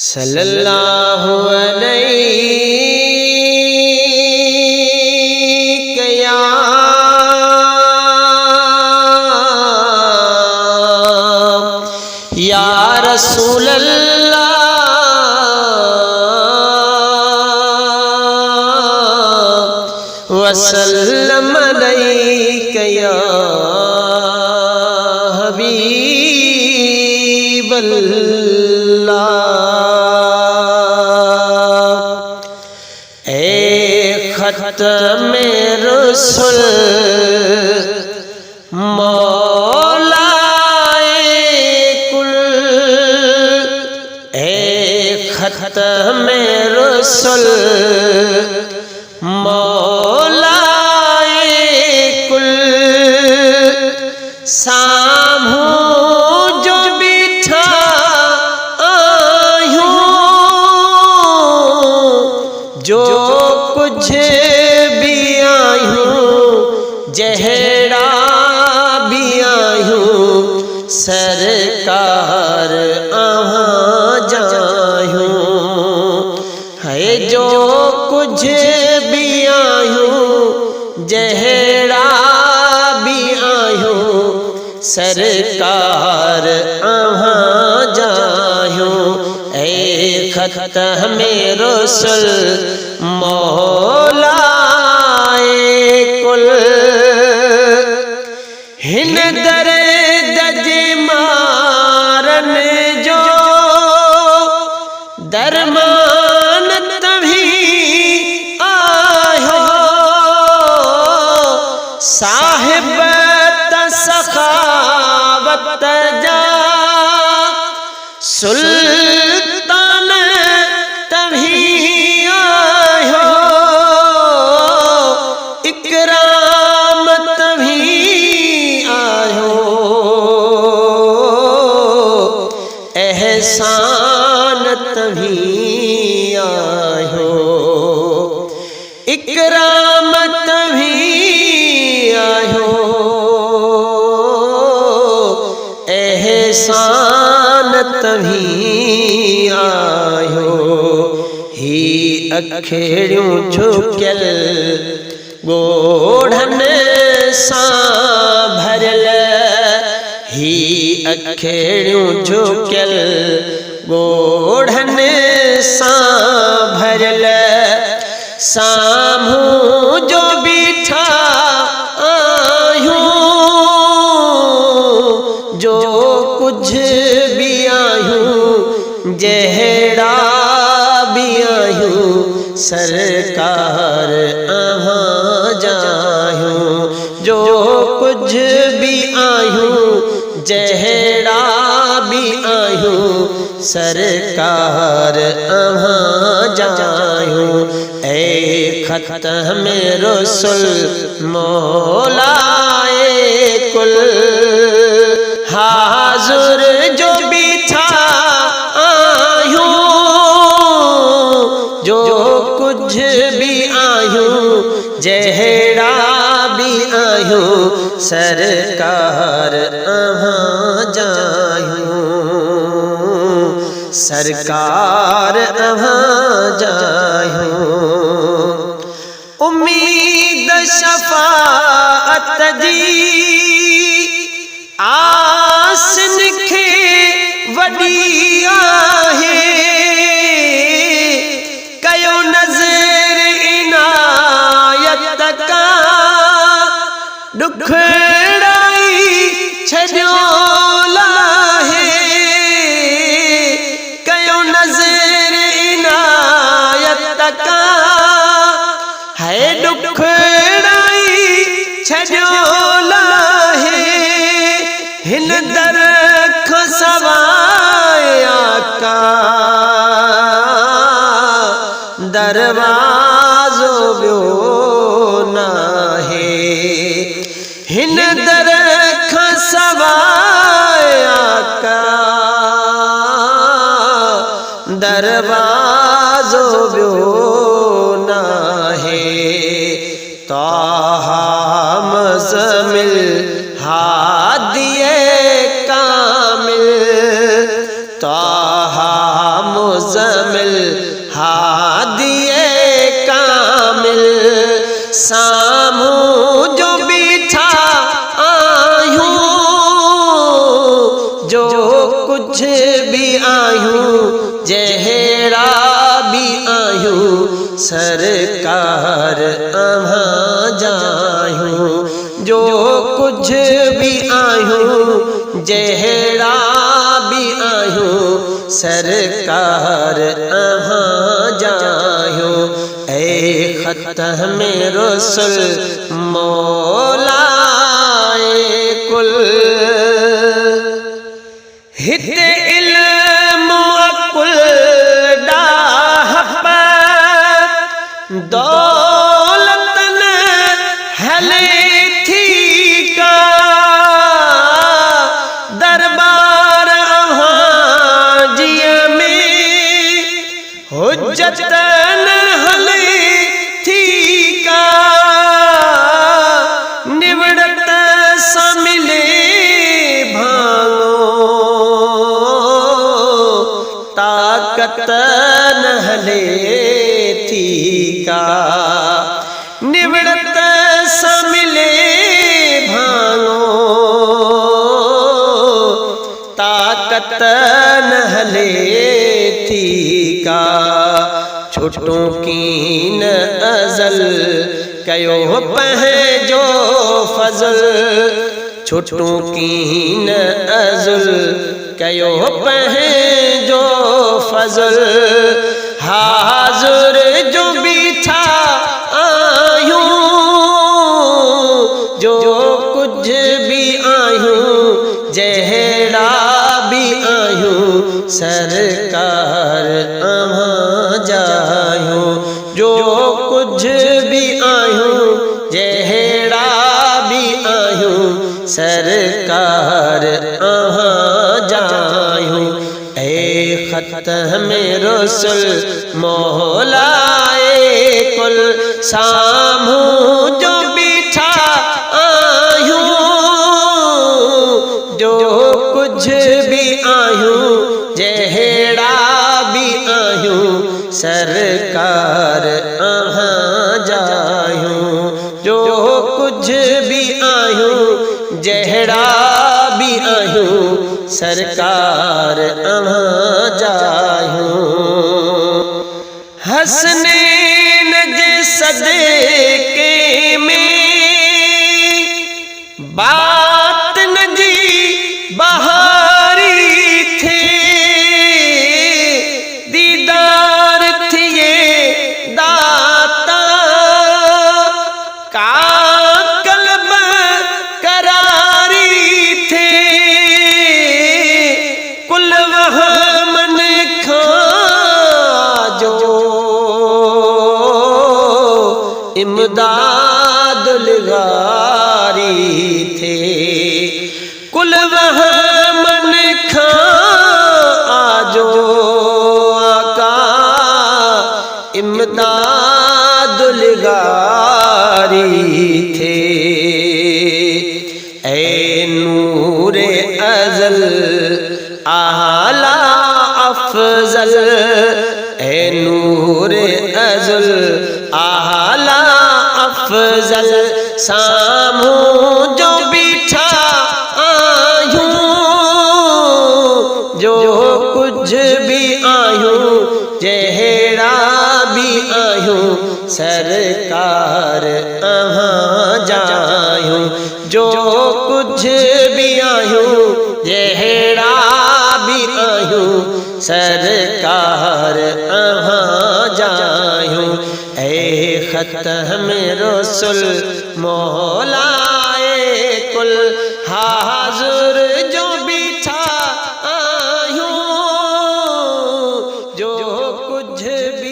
सल्लल्लाहु अलैहि या रसूल अल्लाह वसल्लम अलैका या हबीब अल्लाह। खत्मे रसूल मौलाए कुल, खत्मे रसूल मौलाए कुल, सामू जो बिठा आयूं, जो कुछ भी आयूं, जहरा भी आयूं, सरकार आहाँ जायूं है। जो कुछ भी आयूं, जहरा भी आयूं, सरकार आहाँ जायूं। खत्मे रसूल मौलाए कुल, हिन दर्द मारन जो दरमान तभी आयो, साहिब सखावत जा सुल्तान तभी आयो, इकराम तभी आयो, एहसान तभी आयो, इकराम तभी आयो, एहसान तभी आयो। ही अखेड़ियों झुकल गोढ़न सां भरल, ही अखेड़ियों झुकल गोढ़न सां भरल, सामू जो बिठा आयूं, जो कुछ भी आयूं, जहरा भी आयूं, सरकार आहाँ जायूं। जो कुछ भी आयूं, जहरा भी आयूं, सरकार आहाँ जायूं। खत्मे रसूल मौलाए कुल, हाजुर जो बिठा आयूं, जो कुछ भी आयूं, जहरा भी आयूं, सरकार आहाँ जायूं, सरकार आहाँ जायूं। उम्मीद शफाअत जी आस निखे वडी आहे, कयो नज़र इनायत का दुखड़ाई छॾियो लाहे, कयो नज़र इनायत का है, दुखड़ाई छॾियो लाहे। हिन दर खां सवाइ आका दरवाज़ो ॿियो नाहे, हिन दर खां सवाइ आका दरवाज़ो ॿियो नाहे। ताहा मुज़म्मिल हादिए कामिल, ताहा मुज़म्मिल हादिए कामिल सामू जो बिठा आयूं जो कुछ भी आयूं जहरा भी आयूं सरकार अहाँ जायूं जो कुछ भी आयूं जहरा भी आयूं सरकार अहाँ जायूं ए ख़त्म रसूल मौलाए कुल हित इल्म अकुल डाह दौलत न हले थी का दरबार हाजिया में हुज्जत न हले थी का निवड़त सा मिले भांगो ताकत न हले थी का निवड़त सा मिले भांगो ताकत न हले थी का छुटों की न अज़ल कयो पहजो फजल छुटों की न अज़ल कयो पहजो फजल हाज़ुर जो बिठा आयूं जो कुछ भी आयूं जहरा भी आयूं सरकार अहाँ जायूं जो कुछ भी आयूं जहरा भी आयूं सरकार अहाँ जायूं ए ख़त्म रसूल मौलाए कुल सामू जो बिठा आयूं जो कुछ भी आयूं जहरा भी आयूं सरकार अहाँ जायूं जो कुछ भी आयूं जहरा भी आयूं सरकार अहाँ जायूं हसनैन जे सदके में बात न जी बहारी थे दीदार थिए दाता का कल्ब करारी थे कुल वहाँ मन खाजो इमदादुल गारी थे कुल वहाँ मन खाजो आका इमदादुल गारी थे ए नूरे अज़ल आला अफ़ज़ल ए नूरे अज़ल आला अफ़ज़ल सामू जो बिठा आयूं जो कुछ भी आयूं जहरा भी आयूं सरकार अहाँ जायूं जो कुछ भी आयूं जहरा भी आयूं सरकार अहाँ जायूं ए ख़त्म रसूल मौलाए कुल हाज़ुर जो बिठा आयूं जो कुछ भी